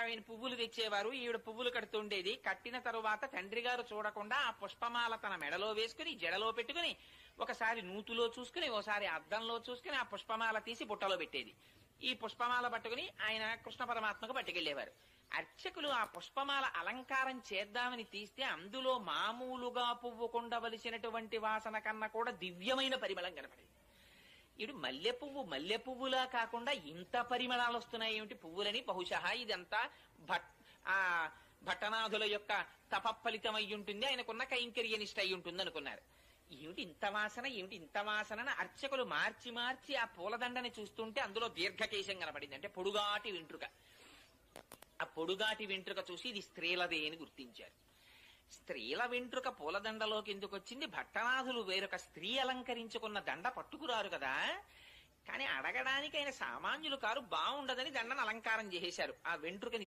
ఆయన పువ్వులు తెచ్చేవారు, ఈవిడ పువ్వులు కడుతుండేది. కట్టిన తరువాత తండ్రి గారు చూడకుండా ఆ పుష్పమాల తన మెడలో వేసుకుని జడలో పెట్టుకుని ఒకసారి నూతులో చూసుకుని ఓసారి అద్దంలో చూసుకుని ఆ పుష్పమాల తీసి బుట్టలో పెట్టేది. ఈ పుష్పమాల పట్టుకుని ఆయన కృష్ణ పరమాత్మకు పట్టుకెళ్లేవారు. అర్చకులు ఆ పుష్పమాల అలంకారం చేద్దామని తీస్తే అందులో మామూలుగా పువ్వు కొండవలసినటువంటి వాసన కన్నా కూడా దివ్యమైన పరిమళం కనపడేది. ఇటు మల్లె పువ్వులా కాకుండా ఇంత పరిమళాలు వస్తున్నాయి ఏమిటి పువ్వులని, బహుశా ఇదంతా భట్టనాథుల యొక్క తపఫలితం అయి ఉంటుంది, ఆయనకున్న కైంకర్యనిష్ట అయి ఉంటుంది అనుకున్నారు. ఏమిటి ఇంత వాసన అర్చకులు మార్చి మార్చి ఆ పూలదండని చూస్తుంటే అందులో దీర్ఘకేశం కనపడింది, అంటే పొడుగాటి వెంట్రుక. ఆ పొడుగాటి వెంట్రుక చూసి ఇది స్త్రీలదే అని గుర్తించారు. స్త్రీల వెంట్రుక పూలదండలోకి ఎందుకు వచ్చింది? భట్టనాథులు వేరొక స్త్రీ అలంకరించుకున్న దండ పట్టుకురారు కదా, కానీ అడగడానికి ఆయన సామాన్యులు కారు, బాగుండదని దండను అలంకారం చేసేశారు. ఆ వెంట్రుకని